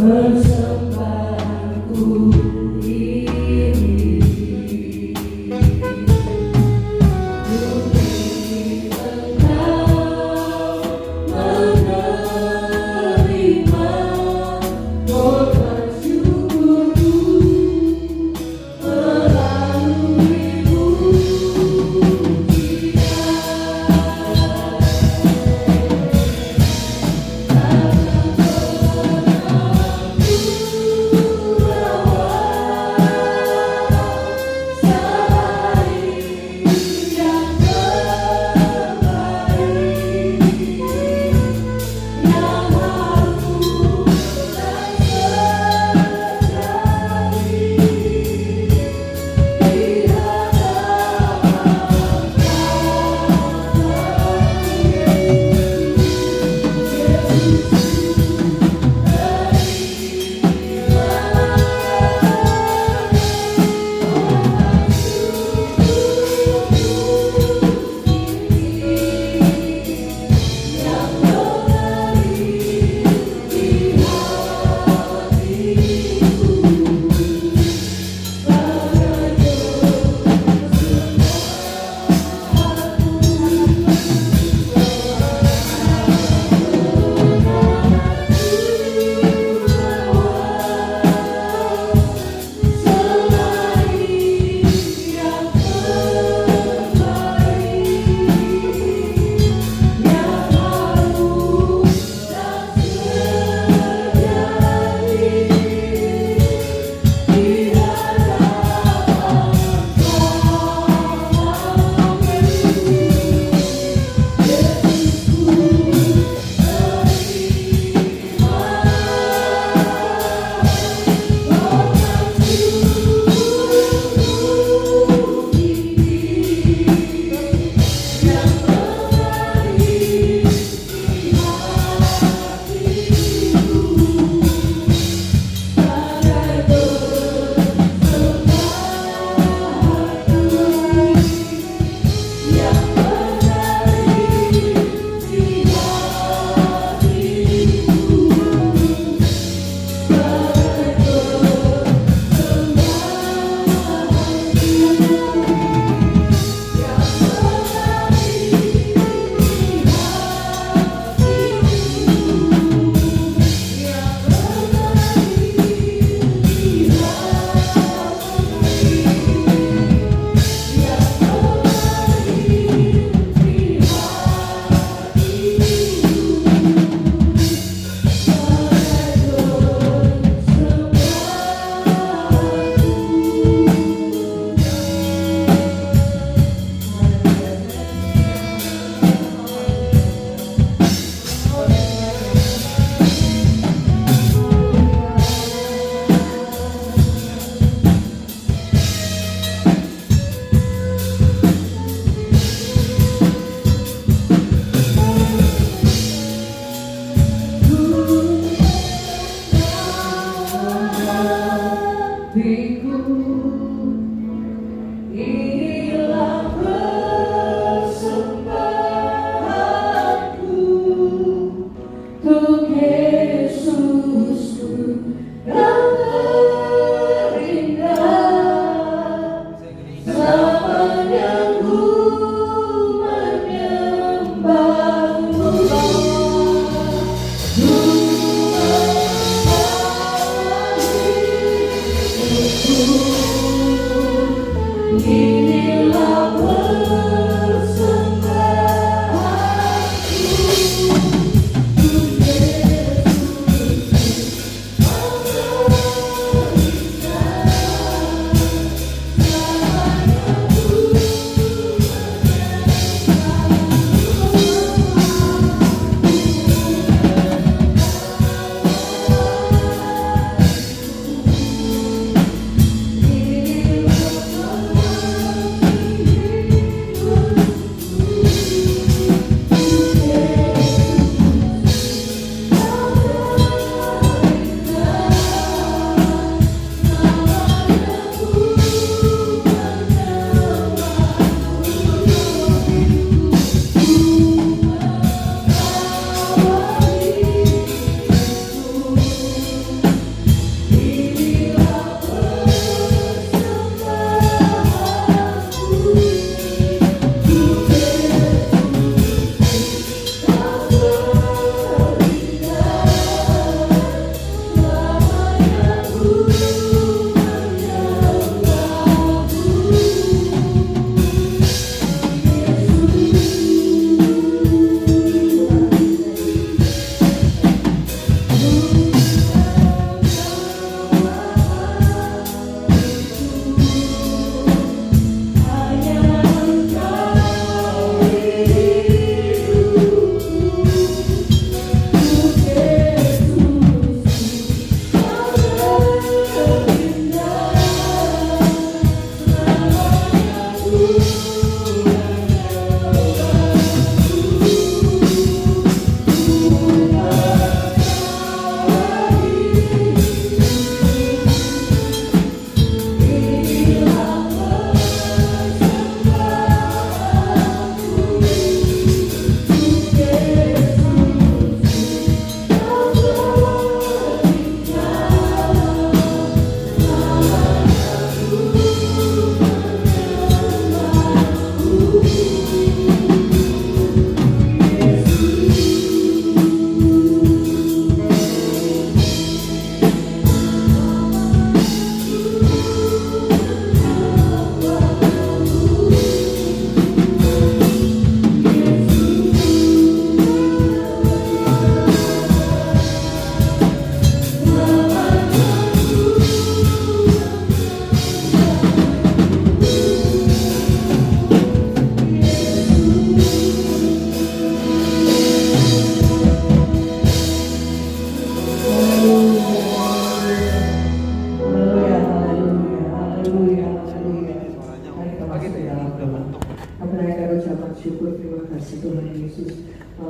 Persembahanku ini demi Engkau menerima korban syukurku melalui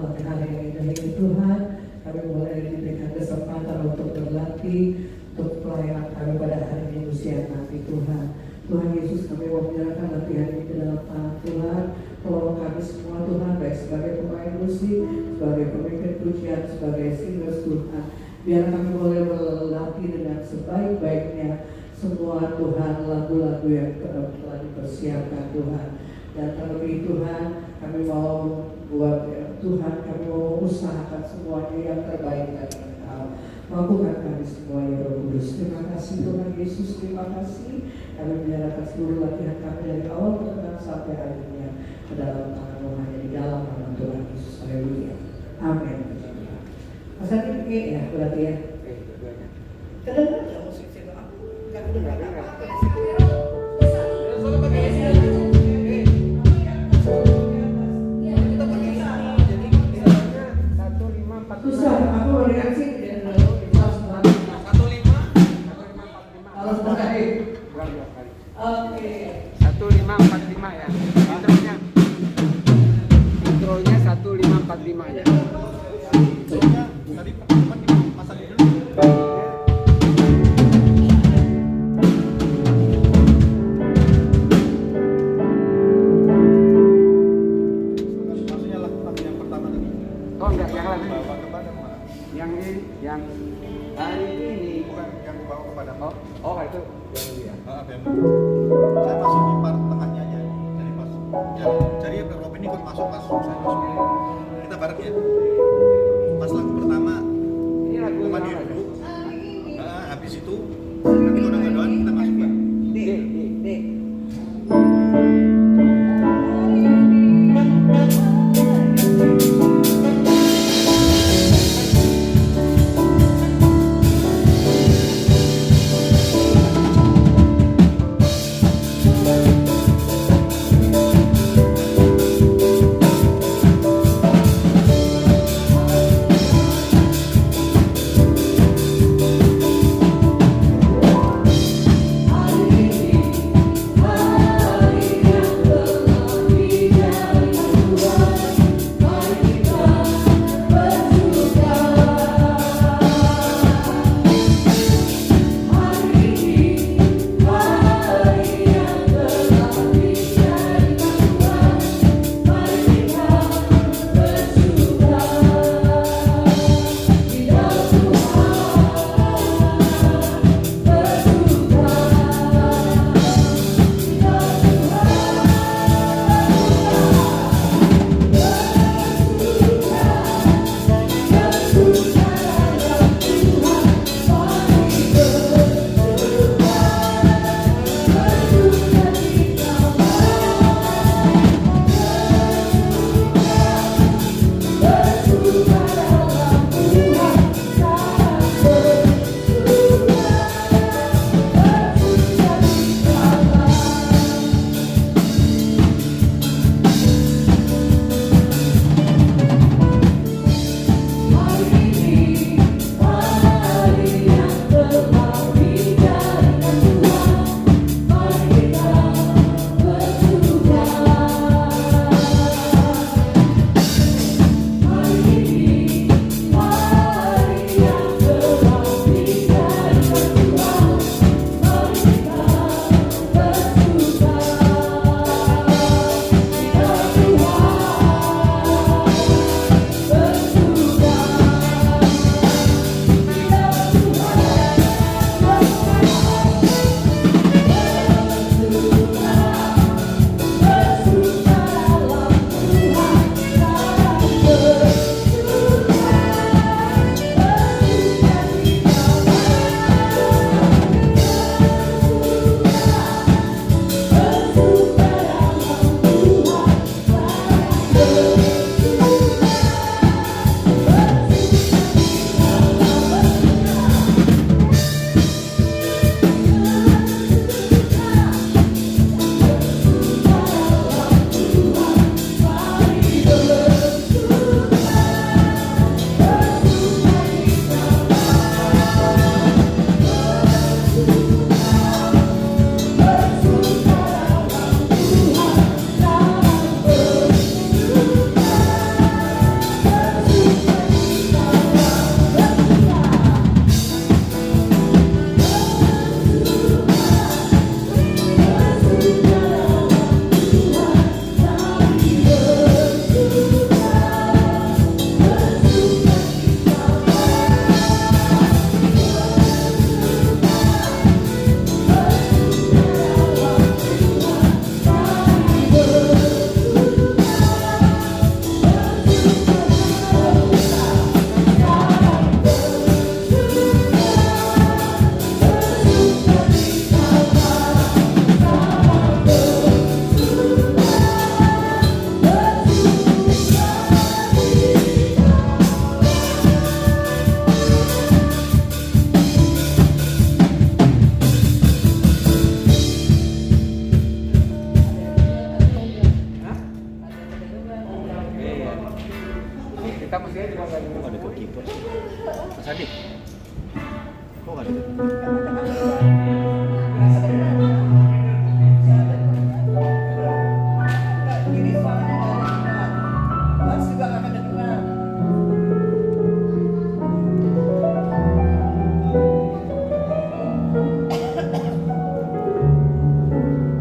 hari yang indah ini Tuhan. Kami boleh diberikan kesempatan untuk berlatih untuk pelayanan kami pada hari Minggu siang nanti Tuhan. Tuhan Yesus, kami mau menyerahkan latihan ini ke dalam tangan Tuhan. Tolong kami semua Tuhan, baik sebagai pemain musik, sebagai pemimpin pujian, sebagai singers Tuhan. Biar kami boleh berlatih dengan sebaik-baiknya semua Tuhan lagu-lagu yang telah dipersiapkan Tuhan. Dan terlebih Tuhan, kami mau buat Tuhan, kami mau usahakan semuanya yang terbaik dari Engkau. Mampukan kami semua ya Roh Kudus. Terima kasih Tuhan Yesus, terima kasih. Kami menyerahkan seluruh latihan kami dari awal pertengahan sampai akhirnya ke dalam tangan hanya di dalam nama Tuhan Yesus. Haleluya. Amin. Masa ini ya berarti ya. Kedengaran nggak musik itu? Aku nggak kedengaran apa-apa. Susah, aku mau reaksi dan kalau sekali. Oke. 1545 ya. Intronya 1545 ya. Tadi pasang dulu. Maksudnya lagu yang pertama tadi. Oh enggak, yang lain. Bawa kepada mana? Yang ini, yang hari ini. Bukan yang bawa kepada. Oh itu yang ini ya. Bemo. Saya masuk di part tengahnya aja. Jadi pas. Jadi Rob ini ikut masuk pas saya masuk. Kita bareng ya. Pas lagu pertama. Ini lagu Mandi yang dulu. Habis itu nanti kalau udah doan kita masuk lah. D.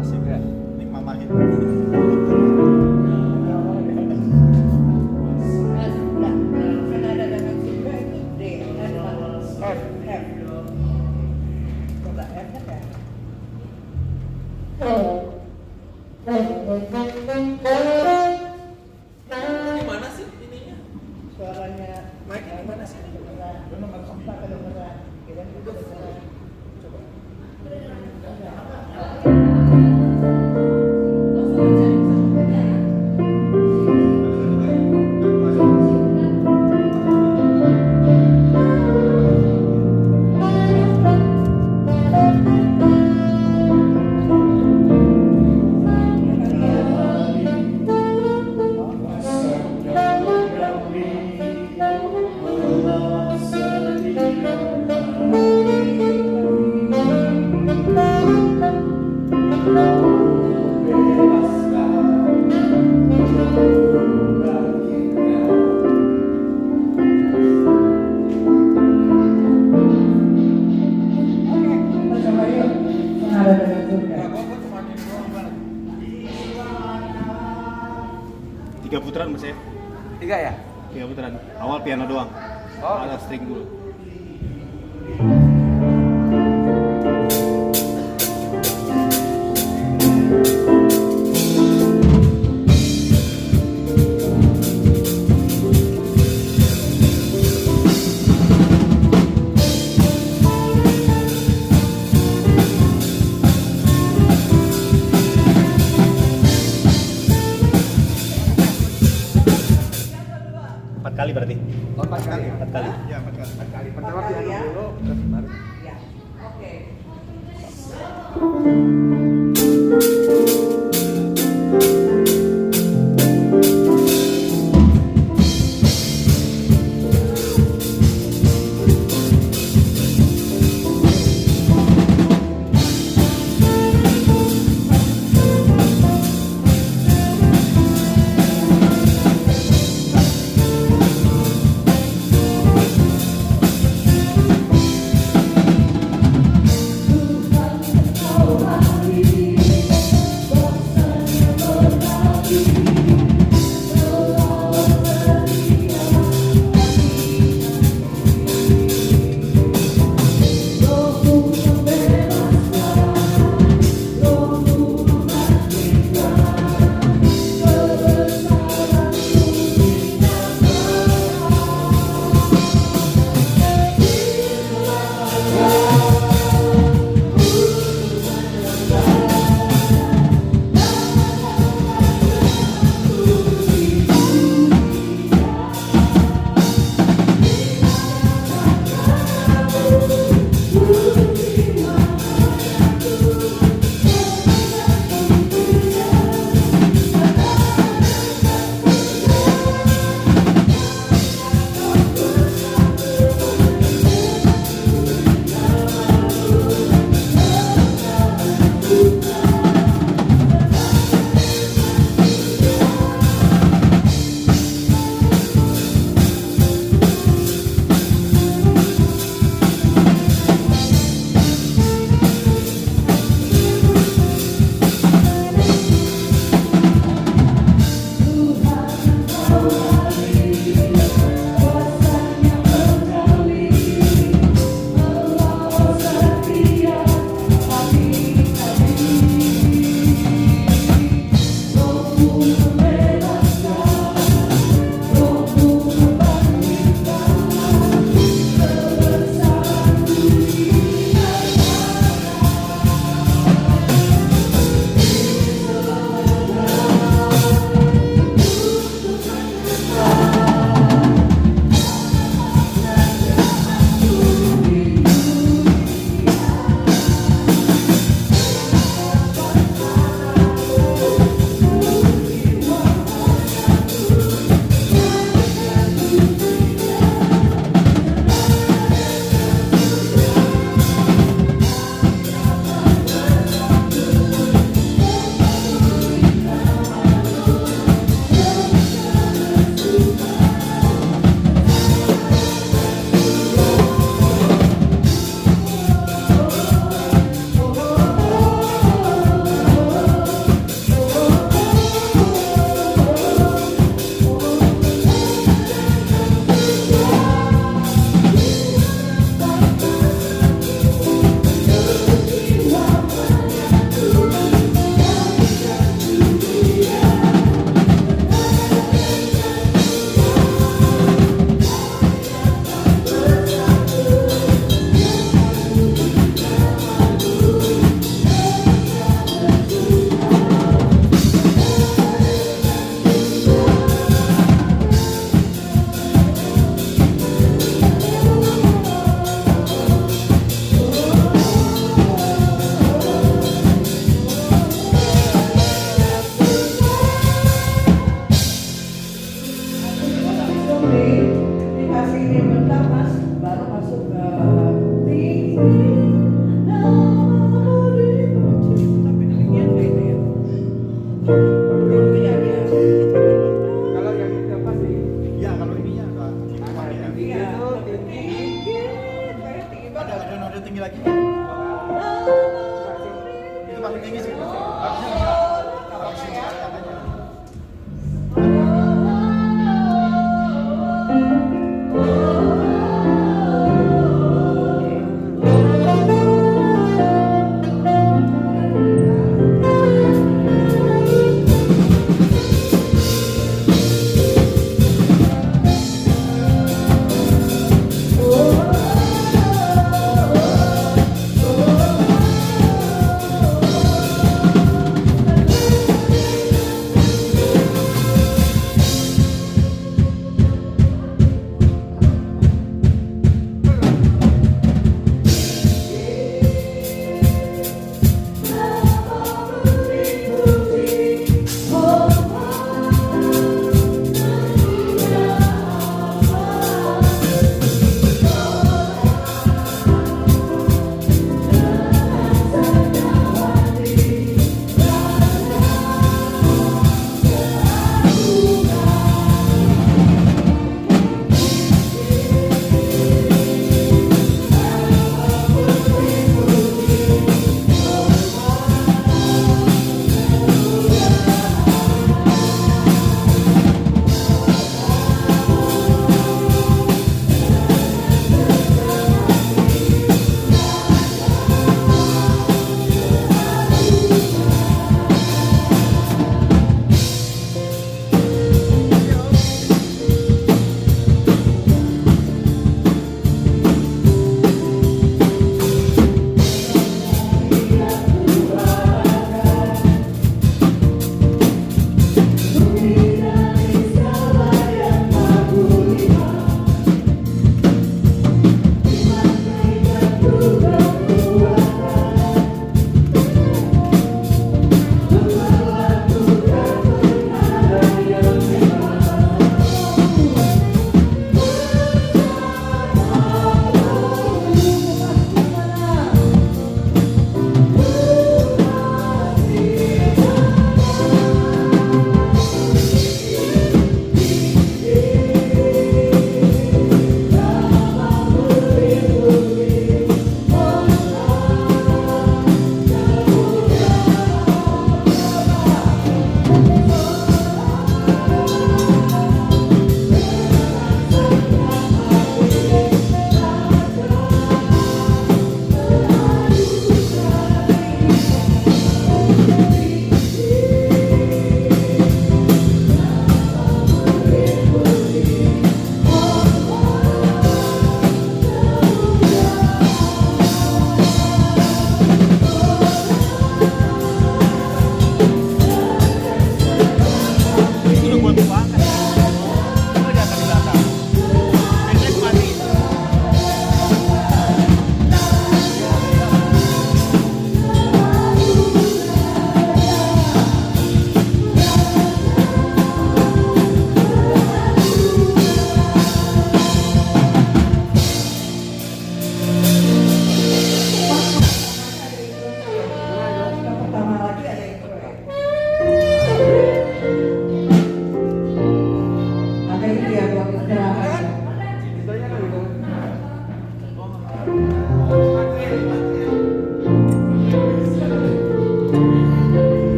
Asik ya. Ini mamahin. Gimana sih ininya? Suaranya Mic-nya gimana sih? Coba yuk, menghadap dengan surga. Tiga putaran Mas ya? 3 ya? 3 putaran. Awal piano doang. Oh. Ada string dulu. Empat kali berarti. Oh, 4 kali ya? 4 kali. Ya, 4 kali. 4 kali. Pertama piano dulu, terus baru. Ya, oke. Tuhan, Engkau hari ada tinggi lagi. Itu paling tinggi sih. Harusnya bisa. Pakai sini aja.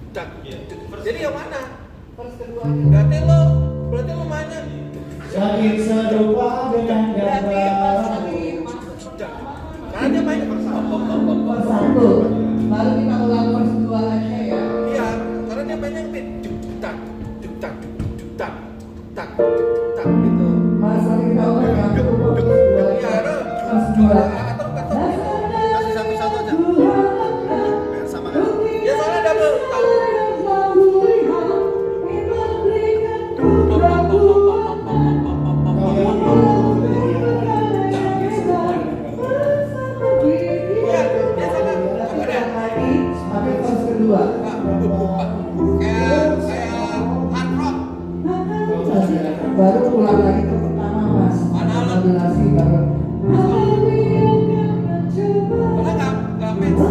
dak. Jadi yang mana? Verse kedua. Berarti lo mainnya Saking serupa dengan Berarti pas gambar. lagi masuk dak. Karena dia main Vers 1. Lalu kita ulang vers 2 aja ya. Iya, karena dia mainnya dak, dak, dak, dak, dak gitu. Mas, nanti kita ulang yang vers 2 Iya, aja. ada Vers 2. Kasih satu-satu aja. Biar sama kan? Ya soalnya double. Iya, dia sama. Apa dia? Tapi vers kedua. Kayak hard rock. Baru ulang lagi ke pertama mas. Modulasi baru. Karena nggak match.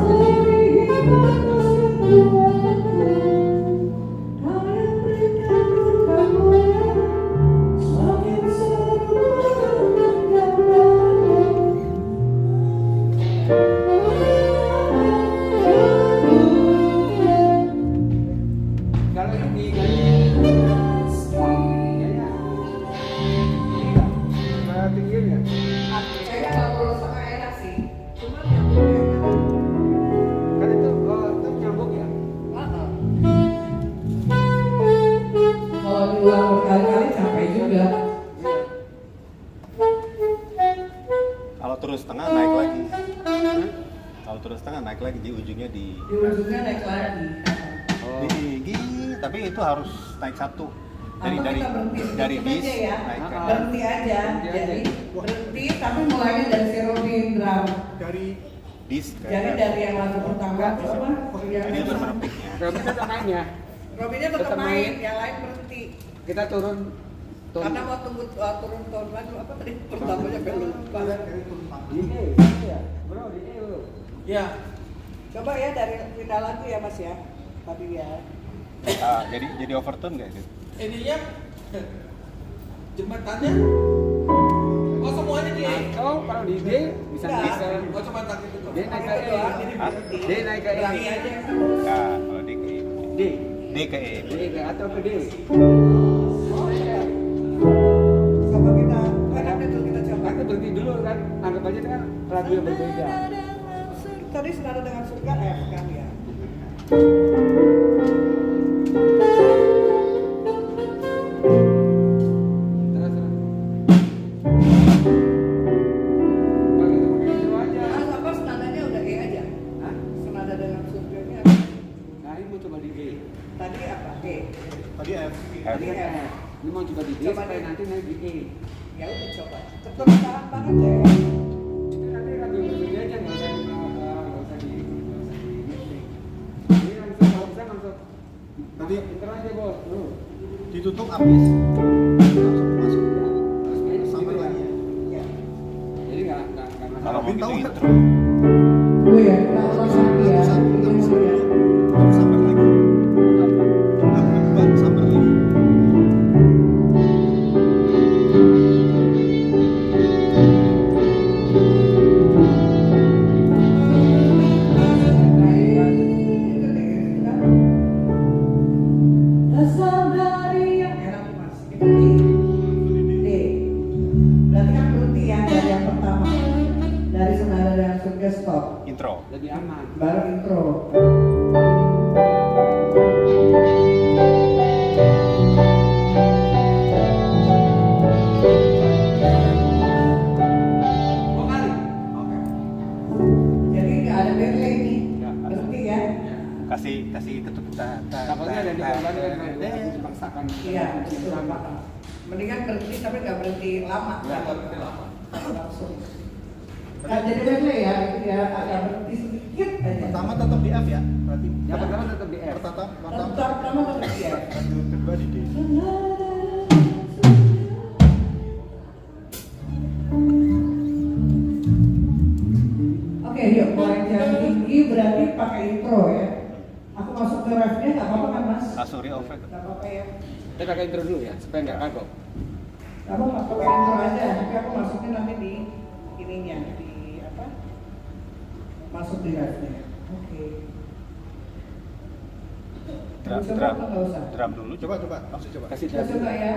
Kalau ini tingginya. Kayaknya kalau setengah enak sih. Cuma yang enak. Kan itu nyambung ya. Kalau diulang berkali-kali capek juga. Kalau terus setengah naik lagi. Kalau terus setengah naik lagi di ujungnya di Di ujungnya naik lagi. tapi itu harus naik satu. Atau kita berhenti dari sedikit bis aja ya. naik ke Berhenti aja. Jadi berhenti tapi mulainya dari zero di drum. dari bis ke Jadi dari yang lagu pertama apa? jadi itu berpiknya. Robin tetap mainnya. Robinnya tetap Tetap main, main. yang lain berhenti. Kita turun. Karena mau tunggu turun tahun lalu apa tadi pertamanya kan lupa. ya, bro, bro. Ya, Coba ya dari pindah lagu ya Mas ya. Tadi ya. Jadi overtone nggak itu? ininya jembatannya. Oh semuanya di. Oh kalau di D bisa Enggak. bisa. Oh cuma tak itu. D naik ke E. Doang, jadi berhenti. D naik ke E. Ulangi aja. Nah, kalau D ke E. D. D ke E. D ke atau ke D. Oh, ya. Coba kita, enak itu kita coba. Kan berhenti dulu kan. Anggap aja itu kan lagu yang berbeda. Tadi senada dengan surga F kan ya. Terus. Pakai itu aja. Apa senadanya udah E aja? Hah? Senada dengan surganya apa? Nah ini mau coba di D. Tadi apa? E. Tadi F. Tadi F. Ini mau coba di D Coba supaya di- nanti naik di E. Ya udah coba. Kebetulan banget ya. Itu nanti lagu yang berbeda aja nggak usah di mixing. Ini langsung kalau bisa langsung. Tadi Pinter aja bos. Tuh. ditutup habis langsung masuk Terus main sampai gitu ya. lagi ya. Ya. Jadi nggak masalah. Kalau Robin begitu tahu nggak? intro Oh ya, kita ulang lagi ya. satu Ini habis udah. dulu baru sampai lagi lagu kedua sampai lagi. Enak mas. Itu D. D. Berarti kan berhenti ya dari yang pertama. Dari senada dengan surga stop. Intro. Lebih aman. Baru intro. Oh kali. Oke. Jadi nggak ada delay nih. Nggak ada. Berhenti ya. Kasih ketuk Takutnya ada di korban kan lagu dipaksakan. Iya, betul Pak. Mendingan berhenti tapi nggak berhenti lama. Ya, nggak berhenti lama. Langsung. Nah, jadi delay ya, itu ya agak berhenti sedikit aja. Pertama tetap di F ya. Berarti Yang pertama tetap di F. Pertama tetap ya. lagu kedua di D. Oke, yuk mulai jam tinggi berarti pakai intro ya. Aku masuk ke refnya nggak apa-apa kan mas? Langsung re-over. Nggak apa-apa ya. Kita pakai intro dulu ya supaya nggak kagok. Nggak apa-apa pakai intro aja. Tapi aku masuknya nanti di ininya di apa? Masuk di refnya. Oke. Coba apa nggak usah? Drum dulu. Coba langsung coba. Kasih Kita drum. coba ya.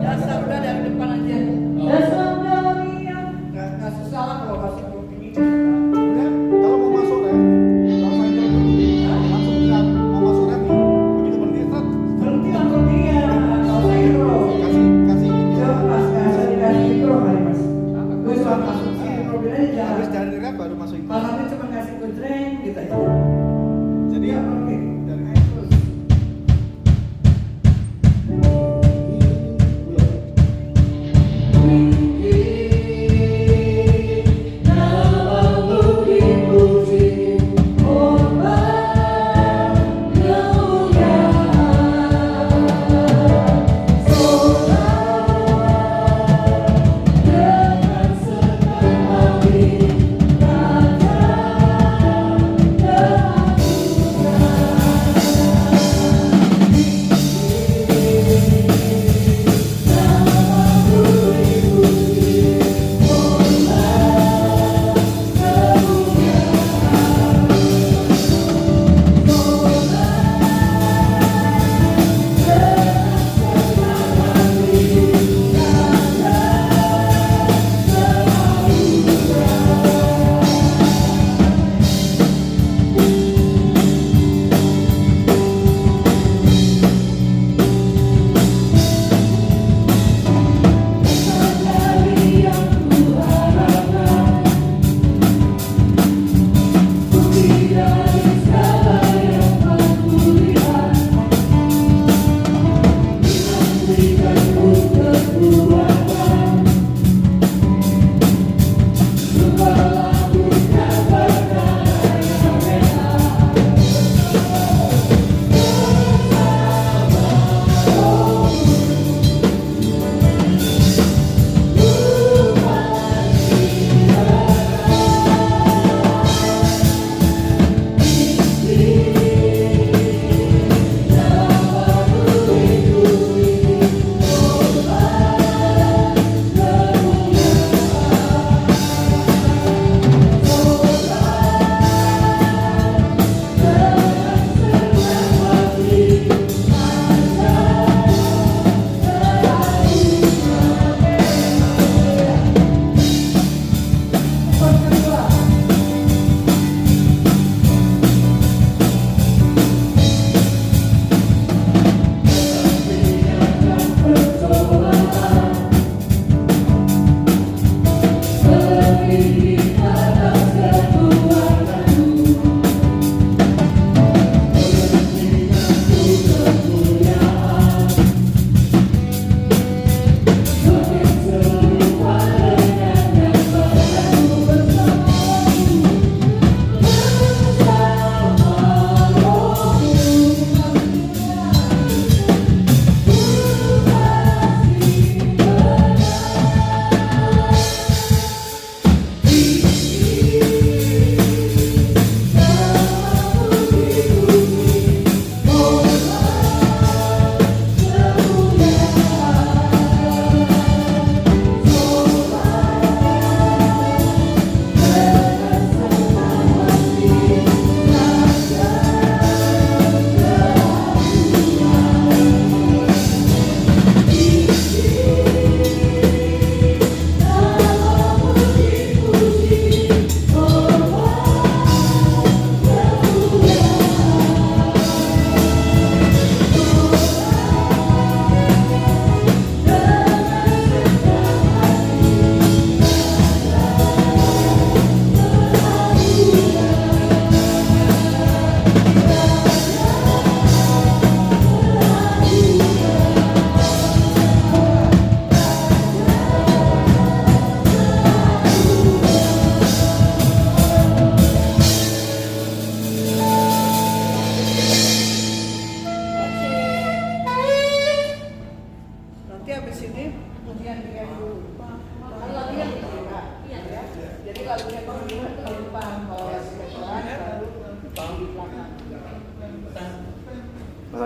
Dasar udah dari depan aja. Dasar Maria. Nggak susah lah kalau masuk grup ini. Udah, kalau mau masuk rem, langsung aja dulu. Langsung drum. Mau masuk rem nih. Begitu berhenti, set. Berhenti langsung dia. Nggak usah intro. Kasih ini. Coba mas, nggak usah dikasih intro kali mas. Gue cuma masuk sih, mobil aja Habis jalan. dari rem baru masuk itu. Mas Hamid cuma ngasih kucing gitu aja. Jadi Iya, oke. dari Ayo terus. Namamu dipuji, hormat kemuliaan, solat dengan senang hati, Raja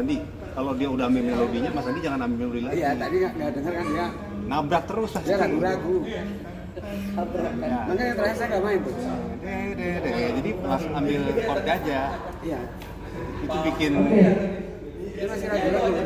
Andi, kalau dia udah ambil melodinya, Mas Andi jangan ambil melodi lagi. Iya, tadi nggak dengar kan dia. Nabrak terus pasti. Dia ragu-ragu. Ya. Makanya terakhir saya nggak main tuh. Jadi pas ambil chord aja, Iya. itu bikin Dia masih ragu-ragu.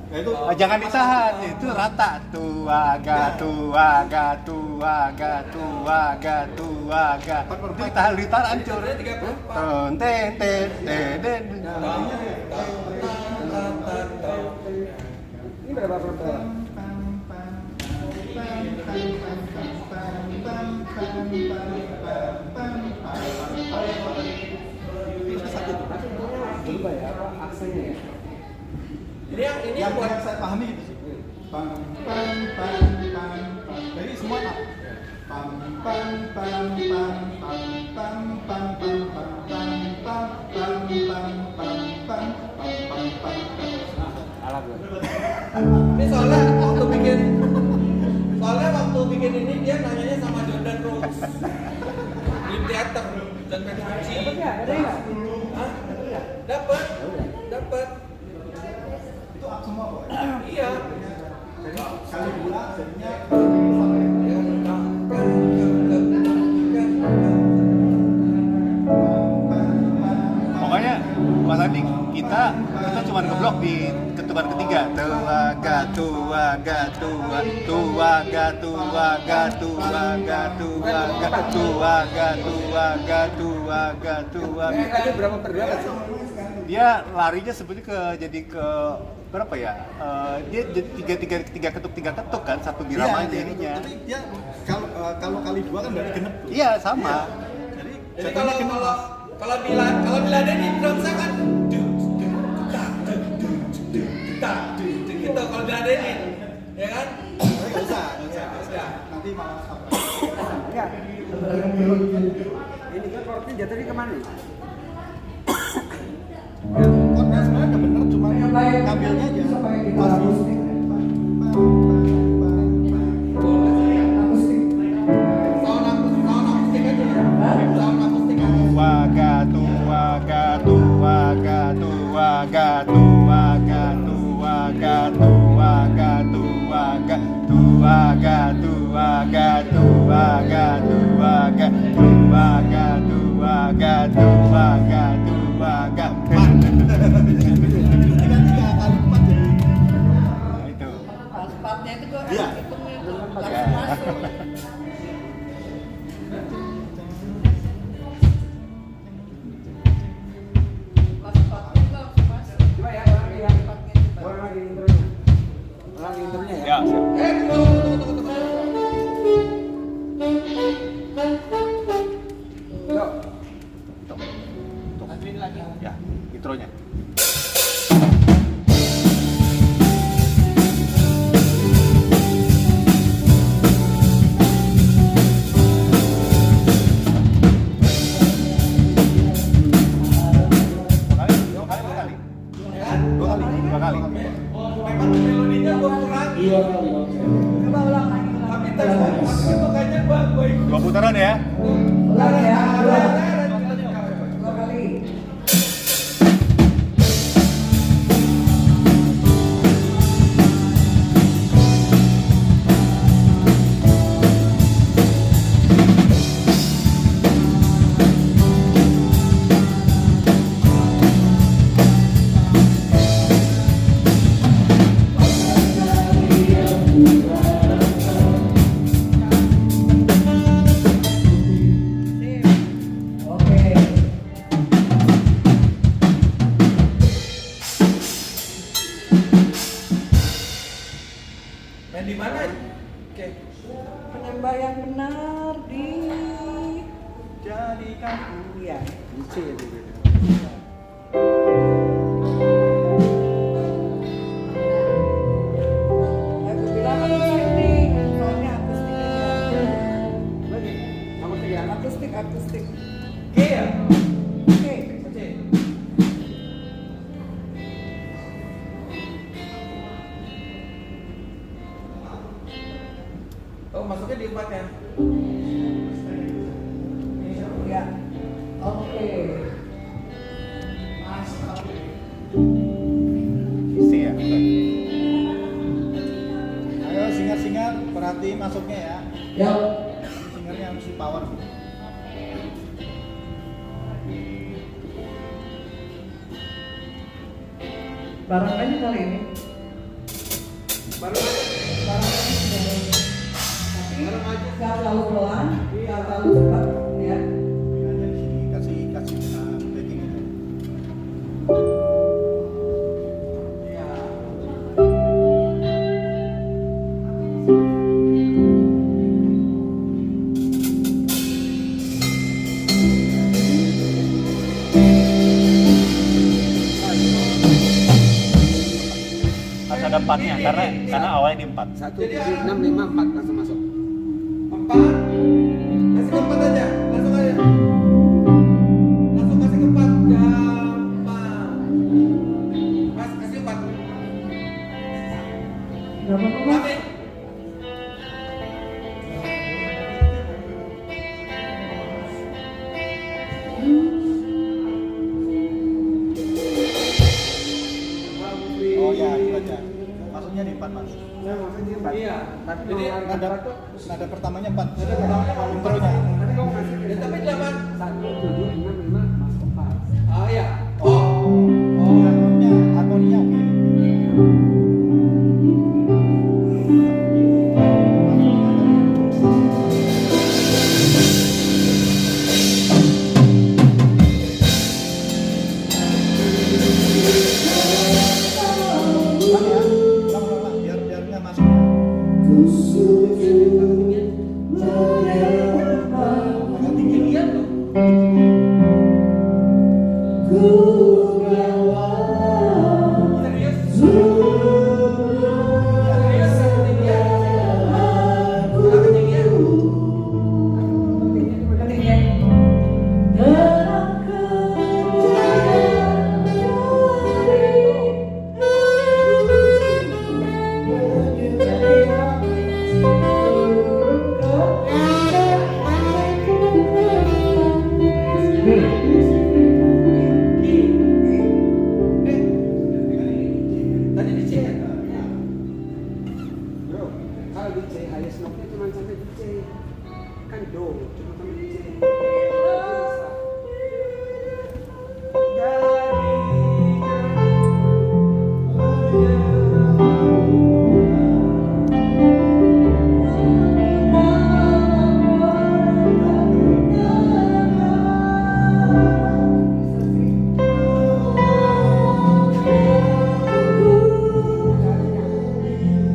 Ya itu Jangan ditahan, itu rata. Tuaga. Itu ditahan hancur. Ten. Ini berapa perempuan? Berubah ya, aksennya ya. ini yang saya pahami itu sih. Pam. Jadi semua up. Pam. Alat gue. Ini soalnya waktu bikin ini dia nanyanya sama Jordan Rose di teater dan Benci. Ada nggak? Hah? Dapat. Itu up semua, Pak. Iya. Kali dua jadinya Pokoknya Mas Andi, kita cuma ngeblok di ketukan ketiga. Ada berapa berapa sih? Dia larinya sebenarnya ke berapa ya? Dia jadi tiga ketuk kan, satu birama jadinya. Tapi dia kalau kali dua kan berarti genep tuh. Iya, sama. Jadi kalau diladenin drum saya kan gitu kalau diladenin, ya kan? Nggak usah. Nanti malah apa? Enggak. Ini kan chordnya jatuhnya kemana nih? Chordnya sebenarnya udah bener, cuma ngambilnya aja. Supaya kita akustik. Sound akustik aja ya. Sound akustik aja. Itu. Part-partnya itu gue Iya. harus hitungnya tuh langsung masuk. Part-partnya itu langsung masuk. Coba ya, ulangi ya. Partnya itu. Ulangi intronya. Ulangi intronya ya. Ya, siap. Tunggu. Yuk. Ya, intronya. Dua kali. Memang melodinya gue kurangi. Coba ulang lagi. Tapi itu kayaknya gue ikut. 2 putaran ya. Ulang ya, dua kali. Oke. Main di mana? Oke. Penyembah yang benar di jadikan Iya. C itu beda. Aku bilang akustik, soalnya akustiknya. Lagi. Kamu tiga. Akustik. G ya? Oke. C. Oh, masuknya di 4 ya? Ya. Oke. Isi ya. Ayo singar-singar, perhatiin masuknya ya. Ya. Singarnya mesti power. Barang aja kali ini. Baru aja. Tapi nggak terlalu pelan, nggak terlalu cepat, ya. Aja di sini kasih backing itu. Iya. Harus ada 4-nya karena awalnya di 4. 1, 7, 6, 5, 4 langsung masuk. 4. Kasih ke 4 aja. Langsung aja. Langsung kasih ke 4. Gampang. Mas, kasih 4. Nggak apa-apa, Mas. Amin. Oh ya, itu aja. Masuknya di 4, Mas. Nah, maksudnya 4. Iya. Tapi Jadi kalau harga nada, 4 tuh nada pertamanya 4. nada pertamanya kalau Intronya. Tapi kamu kasih Ya, tapi 8. 1, 7, 6, 5 masuk 4. Ah ya. Oh, harmoninya oke. Ulang ya, ulang, biar nggak masuk. Agak tinggi lihat loh. Serius? Serius, ketinggian. Agak ketinggian. Ketinggian. Tadi di C ya? Bro, kalau di C highest note-nya cuma sampai di C. Kan do, cuma sampai di C. Bisa.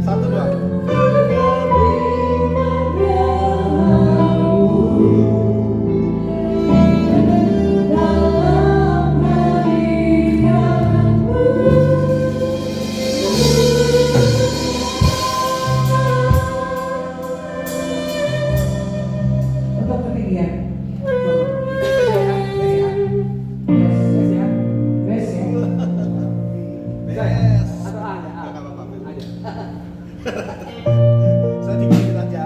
Satu dua. Tetap ketinggian. Bes ya. Yes. Atau A ada A. Nggak apa-apa. Ada. Saya dikit aja.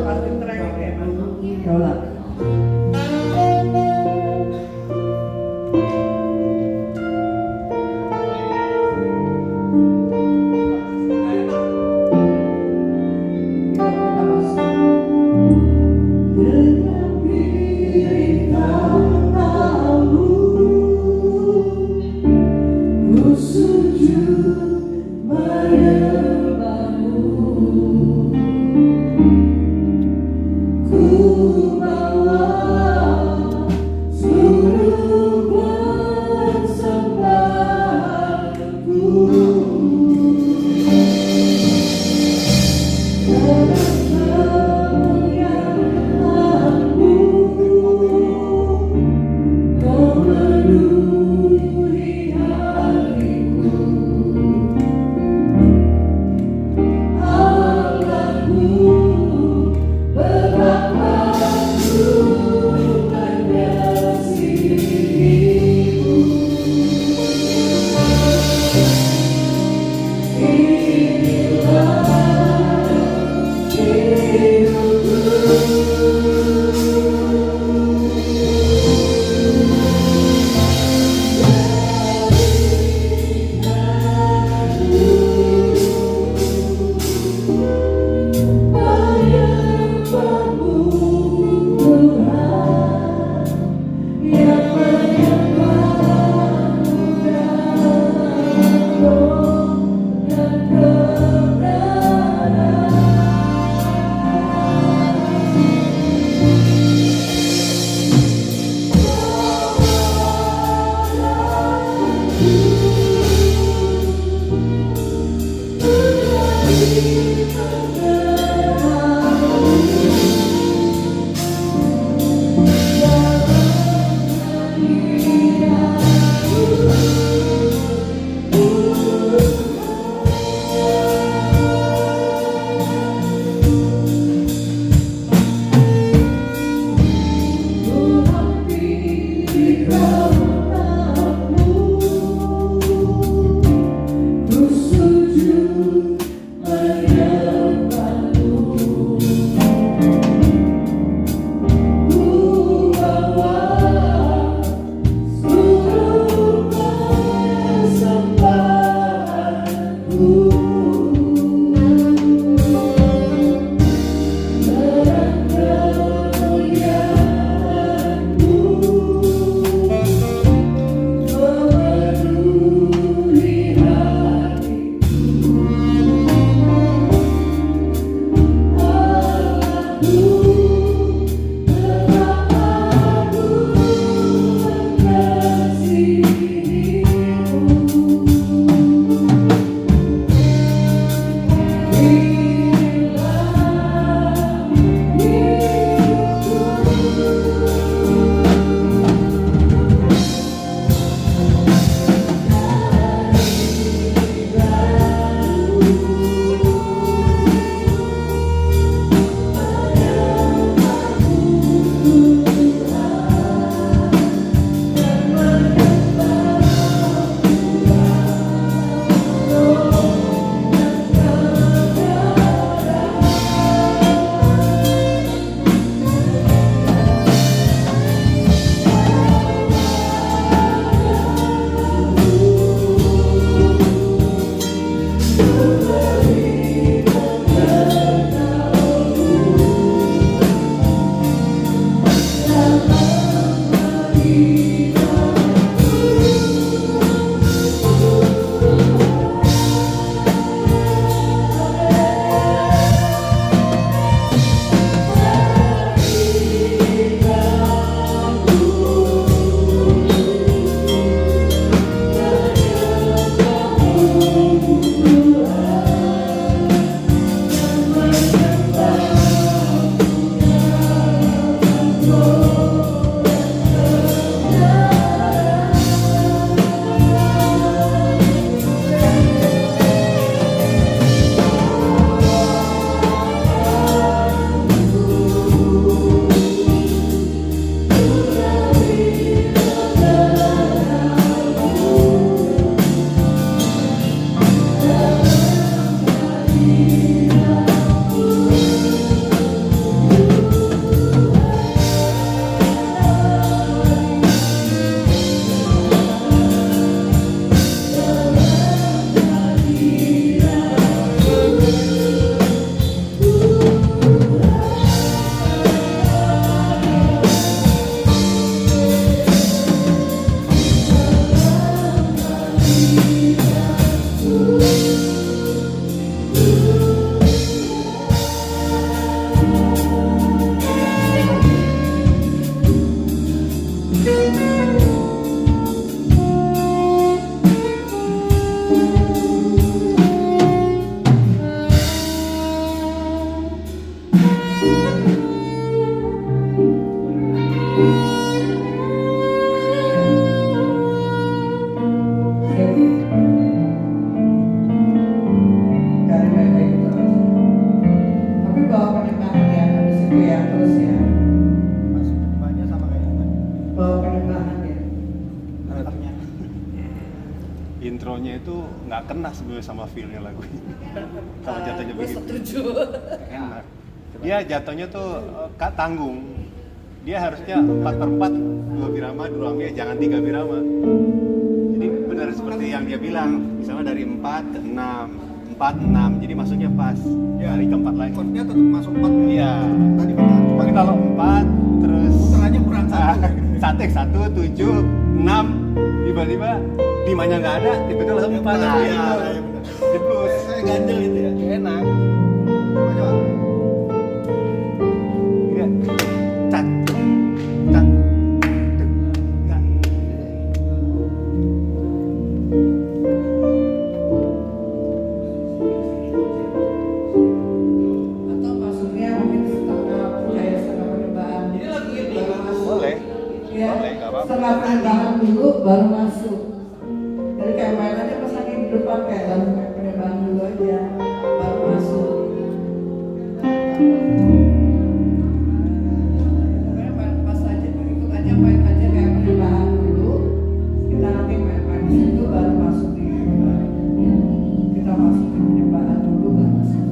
Pasti terakhir ya, Mas. Yola. intronya itu nggak kena sebenarnya sama feel-nya lagu ini. Kalau jatuhnya Gue begitu. setuju. Enak. Dia jatuhnya tuh tanggung. Dia harusnya 4/4 2 birama, 2 ruangnya jangan 3 birama. Jadi benar seperti yang dia bilang, misalnya dari 4 ke 6, 4 6. Jadi masuknya pas. Ya. Dari keempat lagi. Chordnya tetap masuk 4 ya. Iya. Tadi benar. Cuma Tapi kalau 4 terus putarannya kurang satu. Satek 1 7 6 tiba-tiba 5-nya nggak ada, tiba-tiba langsung 4. Iya, Nah, iya, itu. benar. Di plus. Saya ganjel itu ya. Enak. Coba. Iya. Cat. Cat. Dek. Nggak. setelah penyembahan dulu baru masuk. Jadi kayak main aja pas lagi di depan kayak langsung kayak penyembahan dulu aja baru masuk. Pokoknya pas aja ikut aja main aja kayak penyembahan dulu. Kita nanti main di situ baru masuk di kita masuk di penyembahan dulu baru masuk.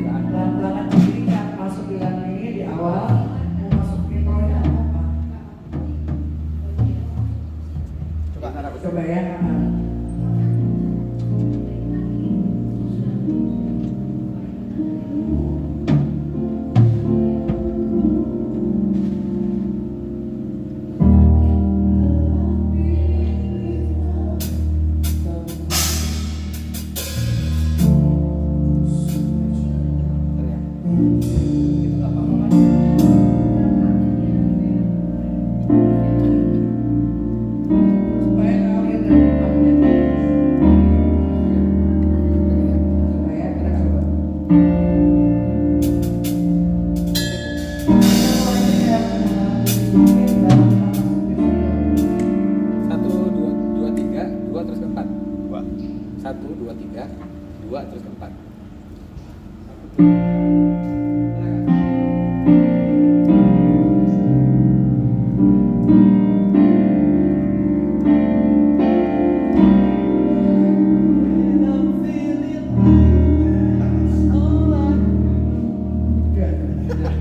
Pelan-pelan jadi kan masuk di ini di awal mau masuk di proyek apa? Coba ya. Supaya kalian dari depannya. Supaya kita coba. Satu, dua, tiga, dua terus ke empat. Dua. Satu, dua, tiga, dua terus ke empat.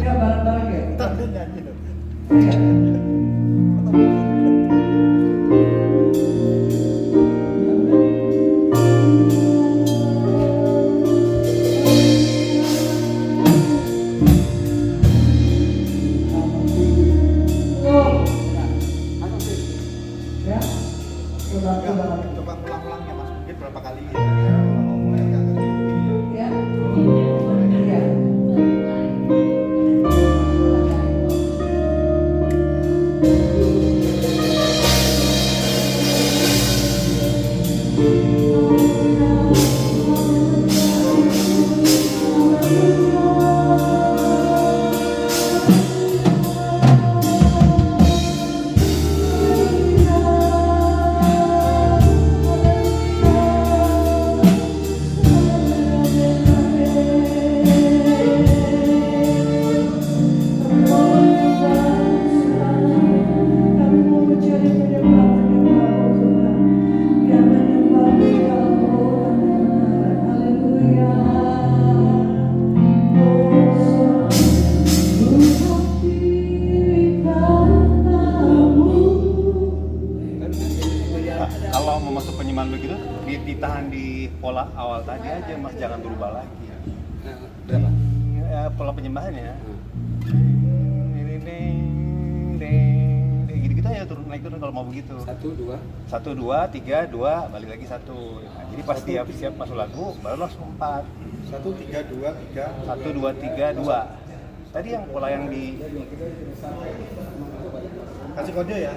Ya bareng-bareng ya. Tapi nyanyi dong. Iya. Oh, ya. Coba Ya, coba. coba ulang-ulang ya Mas, mungkin berapa kali ya. Ngomongnya agak gini ya. Ya. Iya. Kalau mau masuk penyembahan begitu, ditahan di pola awal tadi aja, Mas, jangan berubah lagi. Berapa? Ya, pola penyembahannya. Gitu-gitu aja turun naik turun kalau mau begitu. Satu, 1, 2, dua. 3, 2, balik lagi 1. Nah, jadi pas siap masuk lagu, baru langsung 4. 1, 3, 2, 3. 1, 2, 3, 2. Tadi yang pola yang di Kasih kode ya.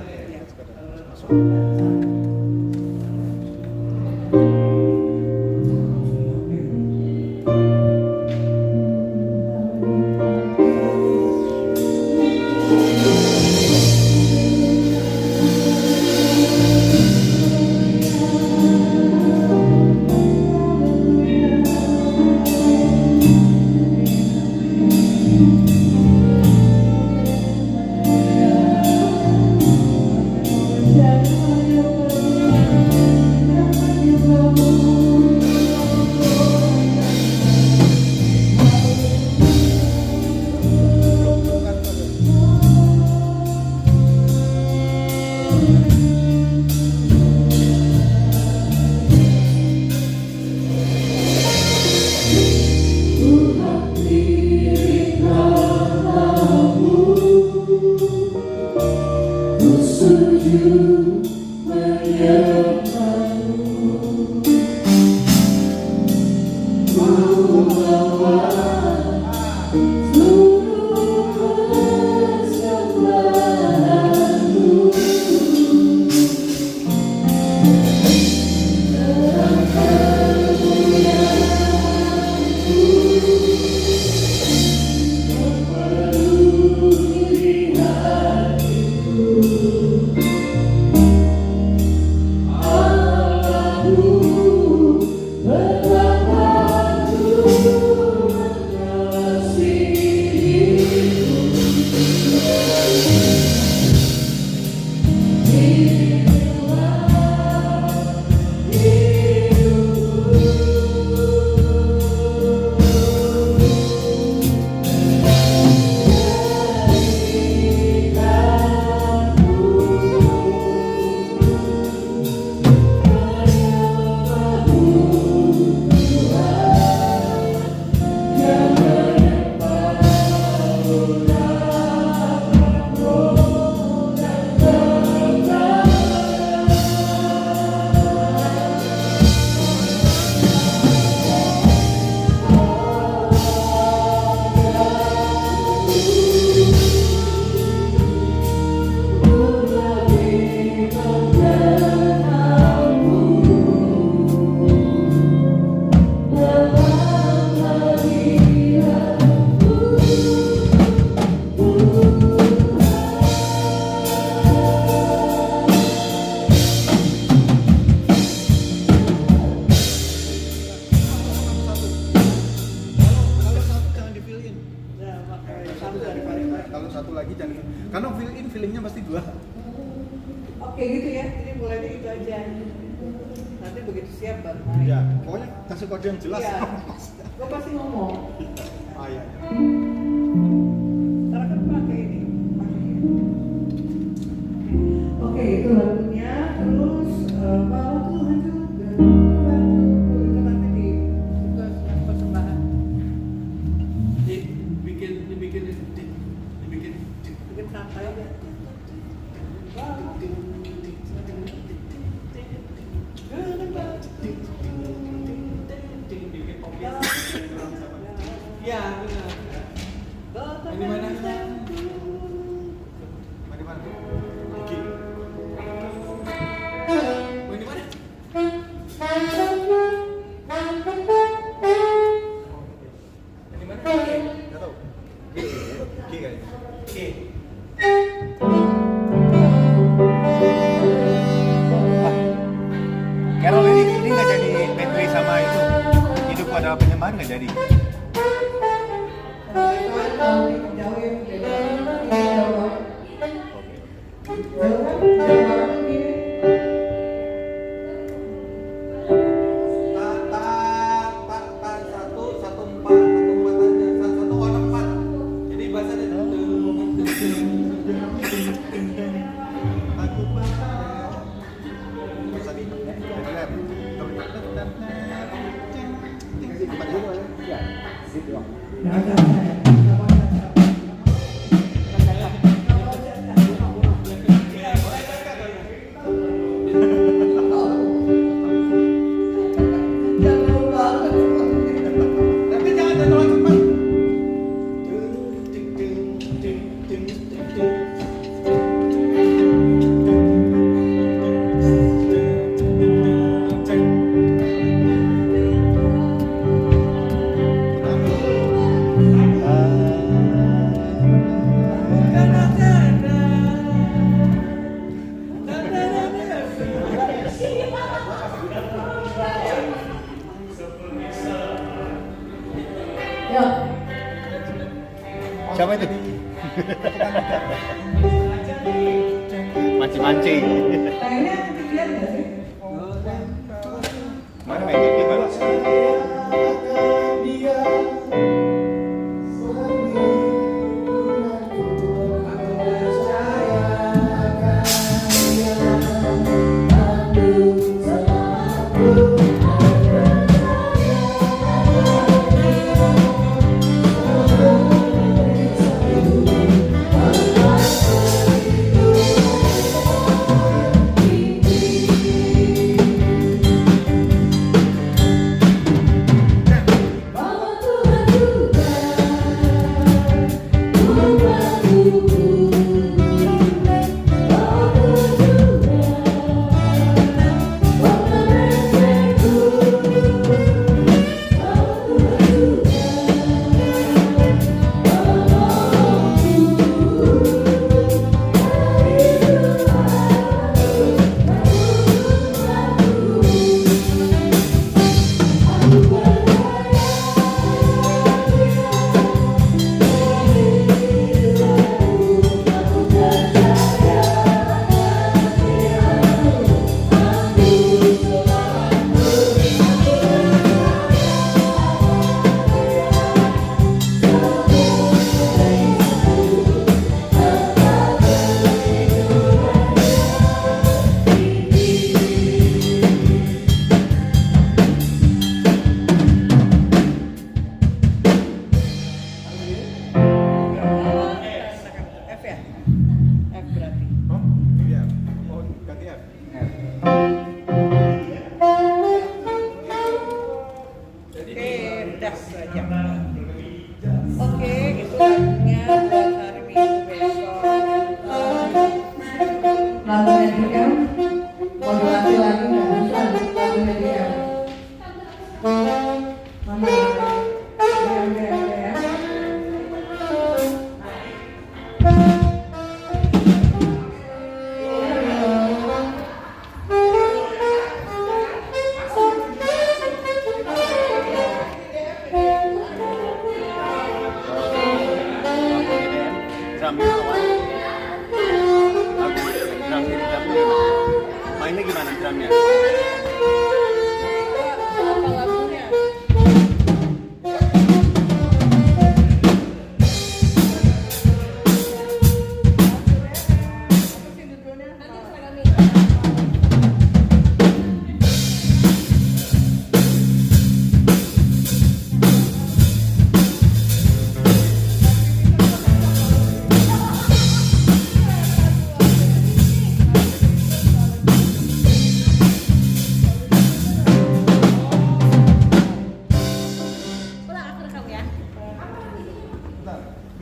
satu lagi jangan, karena feelingnya pasti dua. Oke gitu ya, jadi mulainya itu aja. Nanti begitu siap baru main. Ya, pokoknya kasih kode yang jelas. Iya. Gue pasti ngomong. Ah iya. Karena kan pakai ini. Oke, itu lagunya. Terus bahwa Tuhan juga Itu nanti di persembahan. dibikin Bikin santai aja. Iya, benar. Ini mana? Mari mana? Oke. Ini mana? Ini mana? Enggak tahu. Oke kayaknya. Oke. Carol ini nggak jadi medley sama itu. Hidup pada penyembahan nggak jadi. jauh ya, jauh. Jauh kan? Jauh banget gini. Satu empat aja, satu warna empat. Jadi bahasa ada Aku bisa di jadi rap. Ya, gitu. Nah, nah. Jauh banget. Tapi jangan terlalu cepat. Ya, Siapa itu? Mancing-mancing. kayaknya ketinggian nggak sih? Mana main game Pak?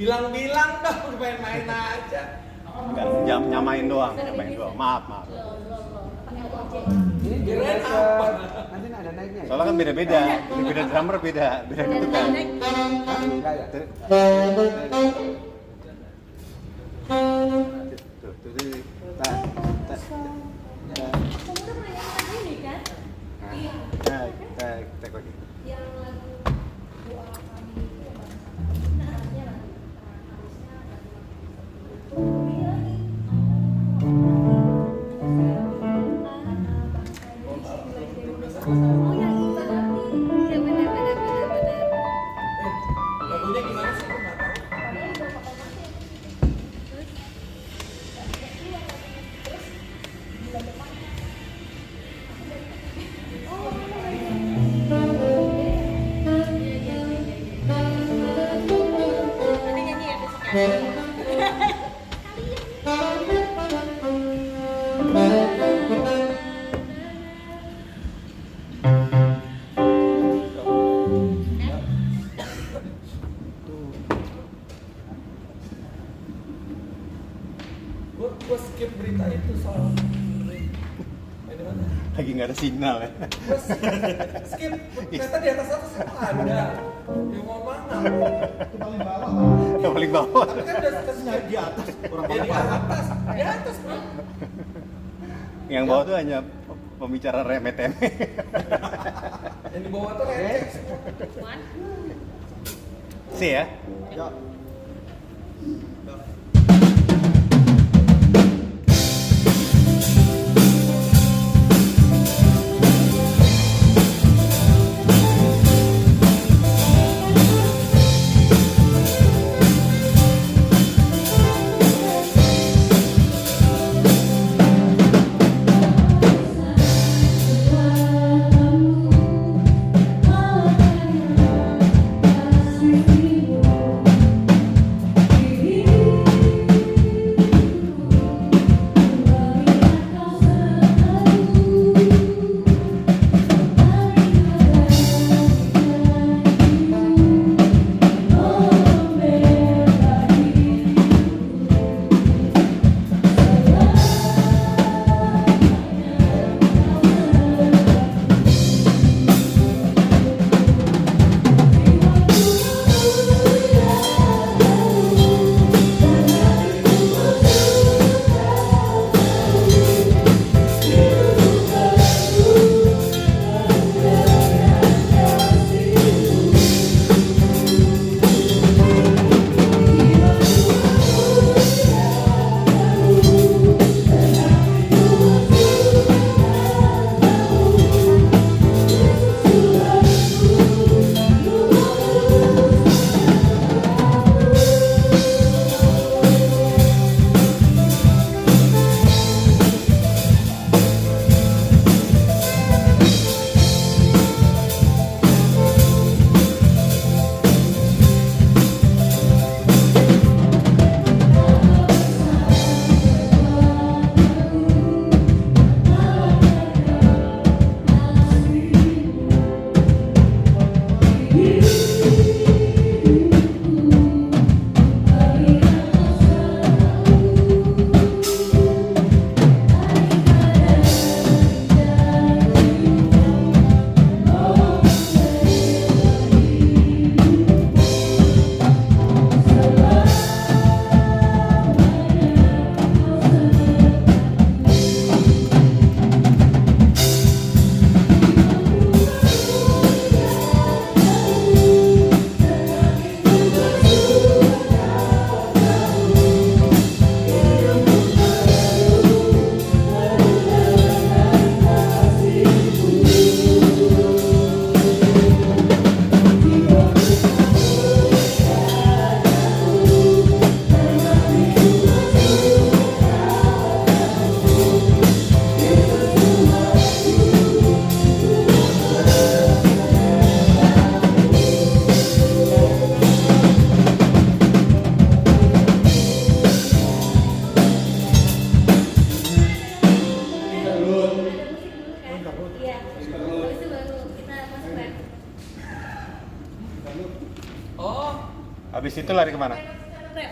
Bilang-bilang dong, main-main aja. Enggak, nyamain doang. Maaf. Ini Kirain beda apa? Nanti ada naiknya. Soalnya kan beda-beda. Beda drummer beda gitu kan. Enggak ya? Lagunya gimana sih? Aku nggak tahu. Gue skip berita itu soal ini mana? Lagi nggak ada sinyal ya. Gue skip ternyata di atas ada. Ya mau mana? Yang paling bawah. Tapi kan udah kasih di atas. Orang di atas. Di atas bro. Yang bawah tuh hanya pembicara remeh-temeh. Yang di bawah tuh receh. Sih ya. Ya. Habis itu lari kemana? rap.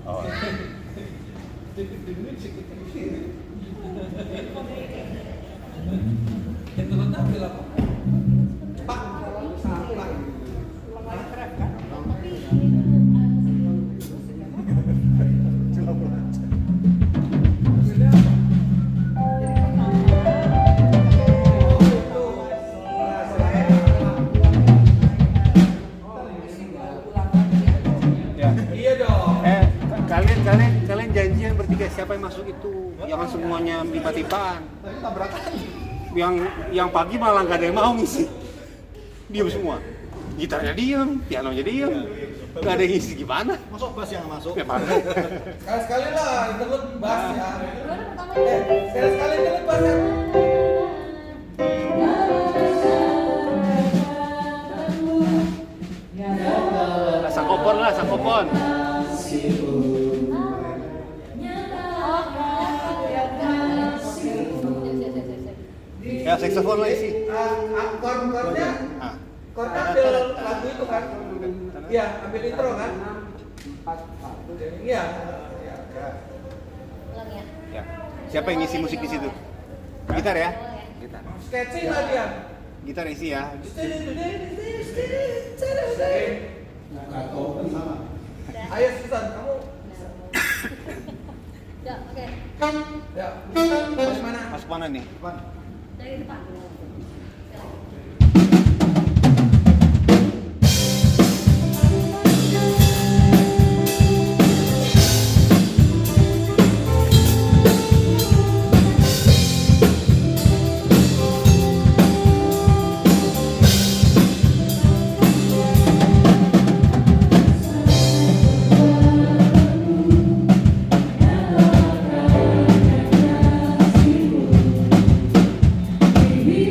Oh. Itu kan tampil apa? Pak, sampah. Lumayan keren kan? Ya. Iya dong. Kalian janjian bertiga siapa yang masuk itu, jangan semuanya tiba-tibaan. Yang pagi malah nggak ada yang mau ngisi, diam semua, gitarnya diam, pianonya diam, nggak ada yang ngisi gimana? Masuk bass yang masuk. Ya mana? Sekali-sekali lah interlude bass ya. Sekali-sekali interlude bass ya. Sakopon lah, sakopon. Ya saksofon lah isi. Chord-chordnya, Ah. chordnya ambil lagu itu kan? Iya, ambil intro kan? 4-1 deh. Iya. Ulang ya. Ya. Siapa yang ngisi musik di situ? Gitar ya? Gitar. Sketching lah dia. Gitar isi ya. Ayo Susan, kamu Ya, oke. ya harus mana? Masuk mana nih? Dari depan. Baby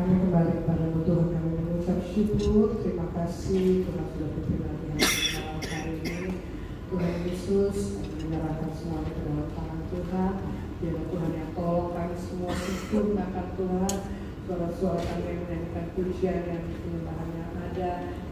kami kembali kepada Tuhan, kami mengucap syukur, terima kasih Tuhan sudah berkenan di malam hari ini. Tuhan Yesus, kami menyerahkan semuanya ke dalam tangan Tuhan. Biarlah Tuhan yang tolong kami semua sempurnakan Tuhan. Suara-suara kami yang menyanyikan pujian yang penyembahan yang ada,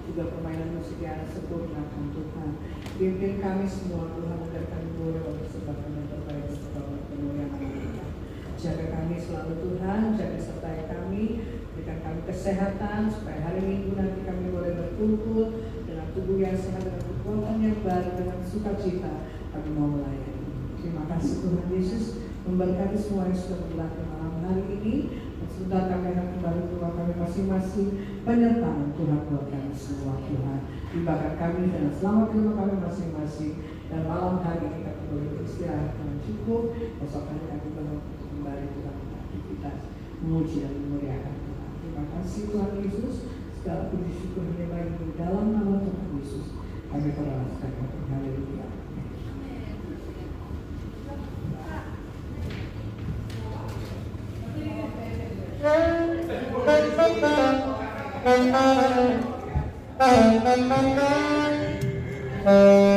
juga permainan musik yang sempurnakan Tuhan. Pimpin kami semua Tuhan, agar kami boleh mempersembahkan yang terbaik untuk Bapak kemuliaan Tuhan. Jaga kami selalu Tuhan, jaga sertai kami, berikan kami kesehatan supaya hari Minggu nanti kami boleh berkumpul dengan tubuh yang sehat, dengan kekuatan yang baru, dengan sukacita kami mau melayani. Terima kasih Tuhan Yesus, memberkati semua yang sudah berlatih malam hari ini. Dan sebentar kami akan kembali ke rumah kami masing-masing. Penyertaan Tuhan buat kami semua Tuhan. Tibakan kami dan selamat ke rumah kami masing-masing. Dan malam hari ini kami boleh beristirahat dengan cukup. Besok hari kami kembali Tuhan aktivitas memuji dan memuliakan Tuhan. Terima kasih Tuhan Yesus. Segala puji syukur hanya bagi di dalam nama Tuhan Yesus. Kami perlahan haleluya. Thank you.